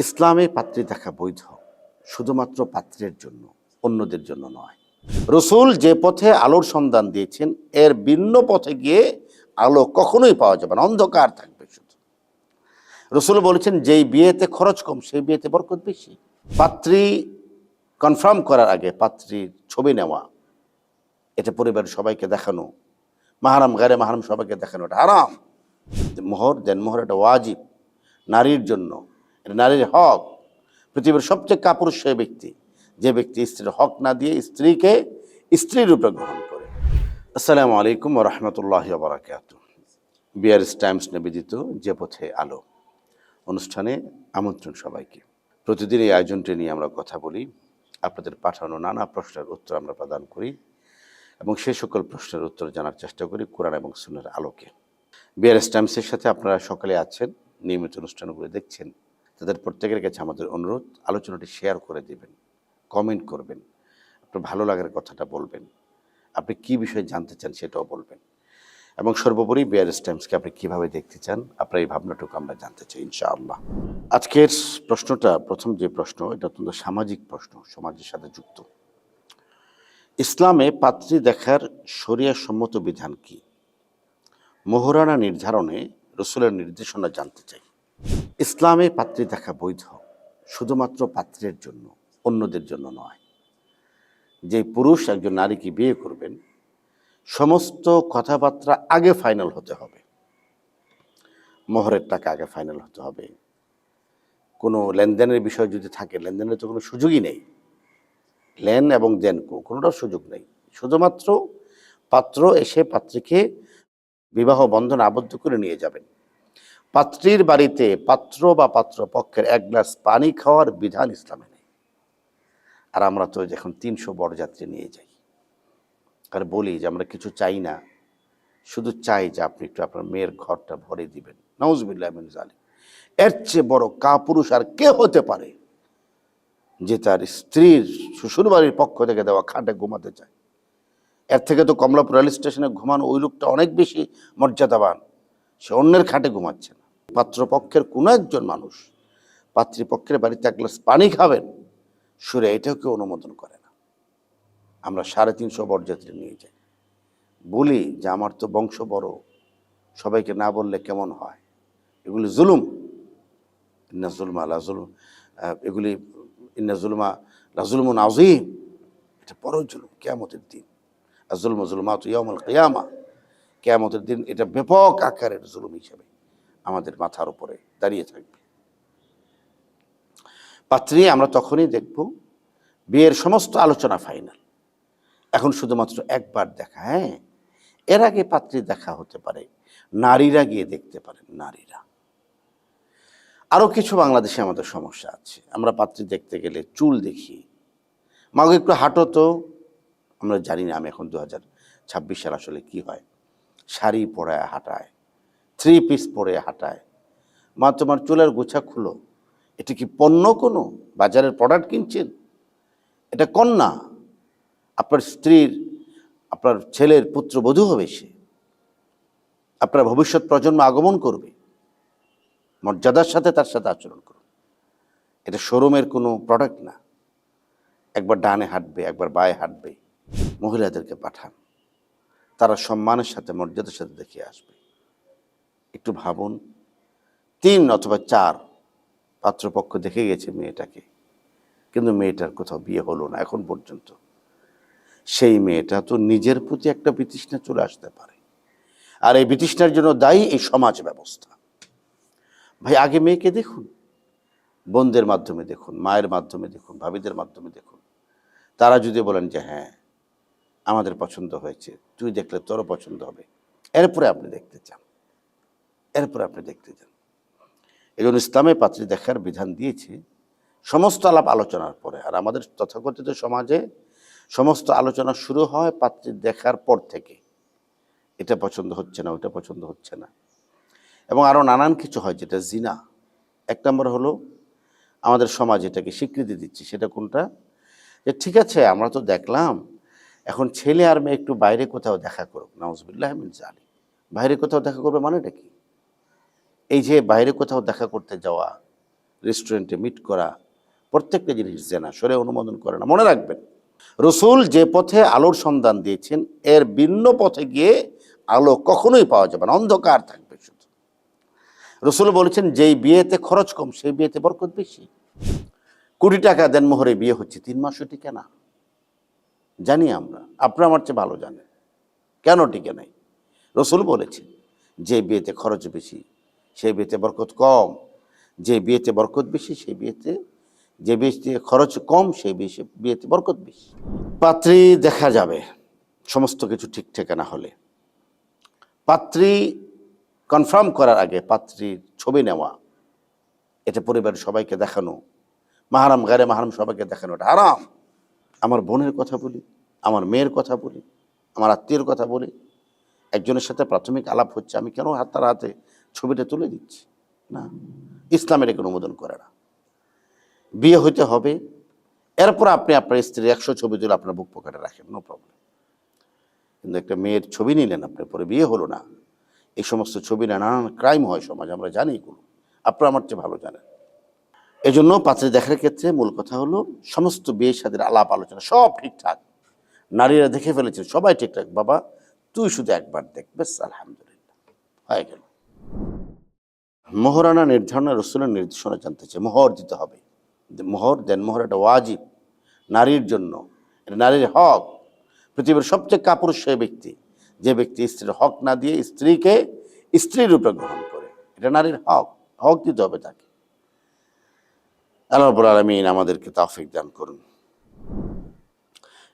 ইসলামে পাত্রী দেখা বৈধ, শুধুমাত্র পাত্রের জন্য, অন্যদের জন্য নয়। রসুল যে পথে আলোর সন্ধান দিয়েছেন এর ভিন্ন পথে গিয়ে আলো কখনোই পাওয়া যাবে না, অন্ধকার থাকবে শুধু। রসুল বলেছেন যেই বিয়েতে খরচ কম সেই বিয়েতে বরকত বেশি। পাত্রী কনফার্ম করার আগে পাত্রীর ছবি নেওয়া, এটা পরিবারের সবাইকে দেখানো, মাহারাম গায়রে মাহারাম সবাইকে দেখানো এটা হারাম। মোহর দেন, মোহর এটা ওয়াজিব নারীর জন্য, এটা নারীর হক। পৃথিবীর সবচেয়ে কাপুরুষ সে ব্যক্তি যে ব্যক্তি স্ত্রীর হক না দিয়ে স্ত্রীকে স্ত্রীর রূপে গ্রহণ করে। আসসালামু আলাইকুম ওয়া রাহমাতুল্লাহি ওয়া বারাকাতুহু। বিআরএস টাইমস নিবেদিত যে পথে আলো অনুষ্ঠানে আমন্ত্রণ সবাইকে। প্রতিদিন এই আয়োজনটি নিয়ে আমরা কথা বলি, আপনাদের পাঠানো নানা প্রশ্নের উত্তর আমরা প্রদান করি এবং সেই সকল প্রশ্নের উত্তর জানার চেষ্টা করি কোরআন এবং সুন্নাহর আলোকে। বিআরএস টাইমসের সাথে আপনারা সকালে আছেন, নিয়মিত অনুষ্ঠানগুলো দেখছেন, তাদের প্রত্যেকের কাছে আমাদের অনুরোধ আলোচনাটি শেয়ার করে দেবেন, কমেন্ট করবেন, আপনার ভালো লাগার কথাটা বলবেন, আপনি কি বিষয়ে জানতে চান সেটাও বলবেন এবং সর্বোপরি বিআরএস টাইমসকে আপনি কীভাবে দেখতে চান আপনার এই ভাবনাটুকু আমরা জানতে চাই ইনশাআল্লাহ। আজকের প্রশ্নটা, প্রথম যে প্রশ্ন, এটা অত্যন্ত সামাজিক প্রশ্ন, সমাজের সাথে যুক্ত। ইসলামে পাত্রী দেখার শরিয়া সম্মত বিধান কি? মোহরানা নির্ধারণে রসুলের নির্দেশনা জানতে চাই। ইসলামে পাত্রী দেখা বৈধ, শুধুমাত্র পাত্রের জন্য, অন্যদের জন্য নয়। যে পুরুষ একজন নারীকে বিয়ে করবেন সমস্ত কথাবার্তা আগে ফাইনাল হতে হবে, মোহরের টাকা আগে ফাইনাল হতে হবে। কোনো লেনদেনের বিষয় যদি থাকে, লেনদেনের তো কোনো সুযোগই নেই, লেন এবং দেন কোনোটার সুযোগ নেই। শুধুমাত্র পাত্র এসে পাত্রীকে বিবাহ বন্ধনে আবদ্ধ করে নিয়ে যাবেন। পাত্রীর বাড়িতে পাত্র বা পাত্র পক্ষের এক গ্লাস পানি খাওয়ার বিধান ইসলামে নেই। আর আমরা তো এখন 300 বরযাত্রী নিয়ে যাই আর বলি যে আমরা কিছু চাই না, শুধু চাই যে আপনি একটু আপনার মেয়ের ঘরটা ভরে দিবেন। নাউজুবিল্লাহ মিন যালিক। এর চেয়ে বড় কাপুরুষ আর কে হতে পারে যে তার স্ত্রীর শ্বশুরবাড়ির পক্ষ থেকে দেওয়া খাটে ঘুমাতে চায়? এর থেকে তো কমলাপুর রেল স্টেশনে ঘুমানো ওই লোকটা অনেক বেশি মর্যাদাবান, সে অন্যের খাটে ঘুমাচ্ছে না। পাত্রপক্ষের কোনো একজন মানুষ পাত্রীপক্ষের বাড়িতে এক গ্লাস পানি খাবেন, সুরে এটাও কেউ অনুমোদন করে না। আমরা 350 বরযাত্রী নিয়ে যাই, বলি যে আমার তো বংশ বড়, সবাইকে না বললে কেমন হয়? এগুলি জুলুম। ইন্না জুলমা লা জুলুম, এগুলি ইন্না জুলমা লা জুলমুন আযীম, এটা বড় জুলুম কিয়ামতের দিন। আর জুলম জুলমাতু ইয়াউমুল কিয়ামা, কিয়ামতের দিন এটা ব্যাপক আকারের জুলুম হিসেবে আমাদের মাথার উপরে দাঁড়িয়ে থাকবে। পাত্রী আমরা তখনই দেখব বিয়ের সমস্ত আলোচনা ফাইনাল, এখন শুধুমাত্র একবার দেখা। হ্যাঁ, এর আগে পাত্রী দেখা হতে পারে, নারীরা গিয়ে দেখতে পারেন। নারীরা আরও কিছু বাংলাদেশে আমাদের সমস্যা আছে, আমরা পাত্রী দেখতে গেলে চুল দেখি, মাকে একটু হাঁটো তো। আমরা জানি না, আমি এখন 2026 সাল আসলে কি হয়, শাড়ি পরায় হাঁটায়, 3 পিস পরে হাঁটায়। মা তোমার চুলের গোছা খুলো, এটা কি পণ্য? কোনো বাজারের প্রোডাক্ট কিনছেন? এটা কন্যা, আপনার স্ত্রীর, আপনার ছেলের পুত্রবধূ হবে সে, আপনার ভবিষ্যৎ প্রজন্ম আগমন করবে, মর্যাদার সাথে তার সাথে আচরণ করুন। এটা শোরুমের কোনো প্রোডাক্ট না। একবার ডানে হাঁটবে, একবার বায়ে হাঁটবে। মহিলাদেরকে পাঠান, তারা সম্মানের সাথে মর্যাদার সাথে দেখে আসবে। একটু ভাবুন, 3 অথবা 4 পাত্রপক্ষ দেখে গেছে মেয়েটাকে, কিন্তু মেয়েটার কোথাও বিয়ে হলো না এখন পর্যন্ত। সেই মেয়েটা তো নিজের প্রতি একটা বিতৃষ্ণা চলে আসতে পারে, আর এই বিতৃষ্ণার জন্য দায়ী এই সমাজ ব্যবস্থা। ভাই, আগে মেয়েকে দেখুন, বোনদের মাধ্যমে দেখুন, মায়ের মাধ্যমে দেখুন, ভাবিদের মাধ্যমে দেখুন। তারা যদি বলেন যে হ্যাঁ আমাদের পছন্দ হয়েছে, তুই দেখলে তোরও পছন্দ হবে, এরপরে আপনি দেখতে চান, এরপরে আপনি দেখতে চান। এই জন্য ইসলামে পাত্রী দেখার বিধান দিয়েছে সমস্ত আলাপ আলোচনার পরে। আর আমাদের তথাকথিত সমাজে সমস্ত আলোচনা শুরু হয় পাত্রী দেখার পর থেকে। এটা পছন্দ হচ্ছে না, ওটা পছন্দ হচ্ছে না, এবং আরও নানান কিছু হয় যেটা জিনা। 1 নম্বর হলো আমাদের সমাজ এটাকে স্বীকৃতি দিচ্ছে। সেটা কোনটা? যে ঠিক আছে আমরা তো দেখলাম, এখন ছেলে আর মেয়ে একটু বাইরে কোথাও দেখা করুক। নাউজুবিল্লাহ মিন যালিক। বাইরে কোথাও দেখা করবে মানেটা কি? এই যে বাইরে কোথাও দেখা করতে যাওয়া, রেস্টুরেন্টে মিট করা, প্রত্যেকটা জিনিস জেনা, শরীয়ত অনুমোদন করে না। মনে রাখবেন, রসুল যে পথে আলোর সন্ধান দিয়েছেন এর ভিন্ন পথে গিয়ে আলো কখনোই পাওয়া যাবে না, অন্ধকার থাকবে শুধু। রসুল বলেছেন, যেই বিয়েতে খরচ কম সেই বিয়েতে বরকত বেশি। কোটি টাকা দেন মোহরে বিয়ে হচ্ছে, 3 মাসও টিকে না। জানি আমরা, আপনারা আমার চেয়ে ভালো জানেন কেন টিকে নাই। রসুল বলেছেন, যে বিয়েতে খরচ বেশি সেই বিয়েতে বরকত কম, যে বিয়েতে বরকত বেশি সেই বিয়েতে, যে বিয়েতে খরচ কম সেই বিয়েতে বরকত বেশি। পাত্রী দেখা যাবে সমস্ত কিছু ঠিক ঠিকানা হলে। পাত্রী কনফার্ম করার আগে পাত্রীর ছবি নেওয়া, এটা পরিবারের সবাইকে দেখানো, মাহারাম গায়রে মাহারাম সবাইকে দেখানো, এটা হারাম। আমার বোনের কথা বলি, আমার মেয়ের কথা বলি, আমার আত্মীয়ের কথা বলি, একজনের সাথে প্রাথমিক আলাপ হচ্ছে, আমি কেন তার হাতে ছবিটা তুলে দিচ্ছি? না, ইসলাম এটাকে অনুমোদন করে না। বিয়ে হইতে হবে, এরপর আপনি আপনার স্ত্রীর 100 ছবি তুলে আপনার বুক পকেটে রাখেন, নো প্রবলেম। কিন্তু একটা মেয়ের ছবি নিলেন, আপনার পরে বিয়ে হলো না, এই সমস্ত ছবি না, নানান ক্রাইম হয় সমাজ, আমরা জানি এগুলো, আপনারা আমার চেয়ে ভালো জানেন। এই জন্য পাত্রী দেখার ক্ষেত্রে মূল কথা হলো সমস্ত বিয়ের সাথে আলাপ আলোচনা সব ঠিকঠাক, নারীরা দেখে ফেলেছে সবাই ঠিকঠাক, বাবা তুই শুধু একবার দেখ, বেশ আলহামদুলিল্লাহ হয়ে গেল। মোহরানা নির্ধারণের রসুলের নির্দেশনা জানতে চাই। মোহর দিতে হবে, মোহর দেন, মোহর একটা ওয়াজিব নারীর জন্য, এটা নারীর হক। পৃথিবীর সবচেয়ে কাপুরুষ সেই ব্যক্তি যে ব্যক্তি স্ত্রীর হক না দিয়ে স্ত্রীকে স্ত্রীর রূপে গ্রহণ করে, এটা নারীর হক, হক দিতে হবে তাকে। আল্লাহ রাব্বুল আলামিন আমাদেরকে তৌফিক দান করুন।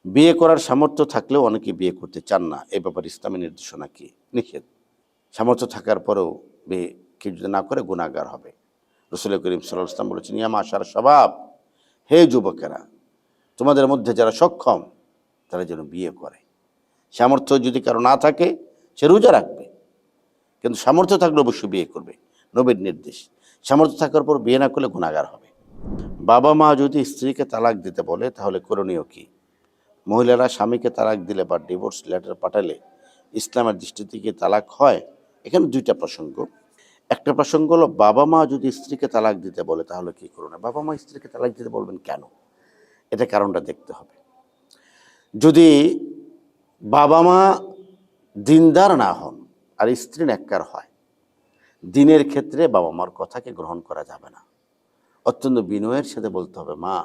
বিয়ে করার সামর্থ্য থাকলেও অনেকে বিয়ে করতে চান না, এ ব্যাপারে ইসলামী নির্দেশনা কি? নিষেধ। সামর্থ্য থাকার পরেও বিয়ে কেউ যদি না করে গুনাহগার হবে। রাসূল করিম সাল্লাল্লাহু আলাইহি ওয়াসাল্লাম বলেছেন, ইয়া মাশার শাবাব, হে যুবকেরা, তোমাদের মধ্যে যারা সক্ষম তারা যেন বিয়ে করে। সামর্থ্য যদি কারো না থাকে সে রোজা রাখবে, কিন্তু সামর্থ্য থাকলে অবশ্যই বিয়ে করবে, নবীর নির্দেশ। সামর্থ্য থাকার পর বিয়ে না করলে গুনাহগার হবে। বাবা মা যদি স্ত্রীকে তালাক দিতে বলে তাহলে করণীয় কি? মহিলারা স্বামীকে তালাক দিলে বা ডিভোর্স লেটার পাঠালে ইসলামের দৃষ্টি থেকে তালাক হয়? এখানে 2টা প্রসঙ্গ। একটা প্রসঙ্গ হলো, বাবা মা যদি স্ত্রীকে তালাক দিতে বলে তাহলে কি করণীয়? না, বাবা মা স্ত্রীকে তালাক দিতে বলবেন কেন, এটা কারণটা দেখতে হবে। যদি বাবা মা দিনদার না হন আর স্ত্রী নেককার হয়, দিনের ক্ষেত্রে বাবা মার কথাকে গ্রহণ করা যাবে না। অত্যন্ত বিনয়ের সাথে বলতে হবে, মা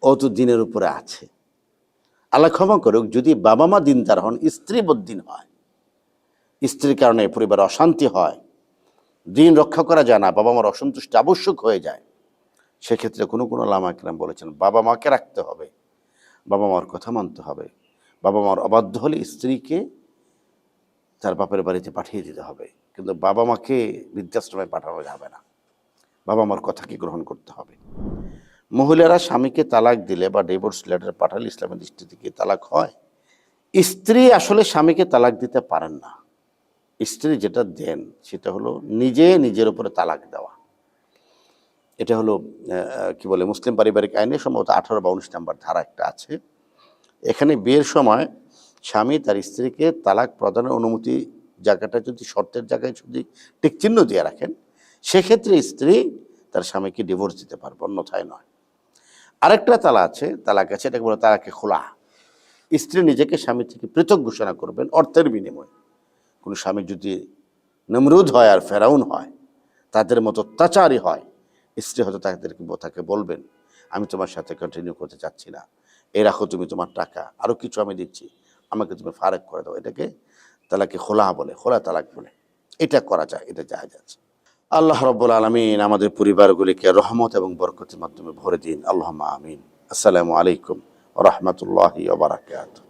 ও তো দিনের উপরে আছে, আল্লাহ ক্ষমা করুক। যদি বাবা মা দিনদার হন, স্ত্রী বদ্দিন হয়, স্ত্রীর কারণে পরিবারে অশান্তি হয়, দিন রক্ষা করা যায় না, বাবা মার অসন্তুষ্টি আবশ্যক হয়ে যায়, সেক্ষেত্রে কোনো কোনো ওলামা কেরাম বলেছেন বাবা মাকে রাখতে হবে, বাবা মার কথা মানতে হবে। বাবা মার অবাধ্য হলে স্ত্রীকে তার বাপের বাড়িতে পাঠিয়ে দিতে হবে, কিন্তু বাবা মাকে বৃদ্ধাশ্রমে পাঠানো যাবে না, বাবা মার কথাকে গ্রহণ করতে হবে। মহিলারা স্বামীকে তালাক দিলে বা ডিভোর্স লেটার পাঠালে ইসলামের দৃষ্টি থেকে তালাক হয়? স্ত্রী আসলে স্বামীকে তালাক দিতে পারেন না। স্ত্রী যেটা দেন সেটা হলো নিজের উপরে তালাক দেওয়া। এটা হলো কি বলে, মুসলিম পারিবারিক আইনে সম্ভবত 18 বা 19 নম্বর ধারা একটা আছে। এখানে বিয়ের সময় স্বামী তার স্ত্রীকে তালাক প্রদানের অনুমতি জায়গাটা যদি শর্তের জায়গায় যদি টিকচিহ্ন দিয়ে রাখেন, সেক্ষেত্রে স্ত্রী তার স্বামীকে ডিভোর্স দিতে পারবে, অন্যথায় নয়। আরেকটা তালাক আছে, এটাকে বলে তালাকে খোলা। স্ত্রী নিজেকে স্বামী থেকে পৃথক ঘোষণা করবেন অর্থের বিনিময়ে। কোনো স্বামী যদি নমরুদ হয় আর ফেরাউন হয়, তাদের মতো অত্যাচারী হয়, স্ত্রী হয়তো তাকে বলবেন, আমি তোমার সাথে কন্টিনিউ করতে চাচ্ছি না, এই রাখো তুমি তোমার টাকা, আরও কিছু আমি দিচ্ছি, আমাকে তুমি ফারেক করে দাও। এটাকে তালাকে খোলা বলে, খোলা তালাক বলে। এটা করা যায়, এটা জায়েজ আছে। আল্লাহ রাব্বুল আলামিন আমাদের পরিবারগুলিকে রহমত এবং বরকতের মাধ্যমে ভরে দিন, আল্লাহুম্মা আমিন। আসসালামু আলাইকুম ওয়া রাহমাতুল্লাহি ওয়া বারাকাতুহু।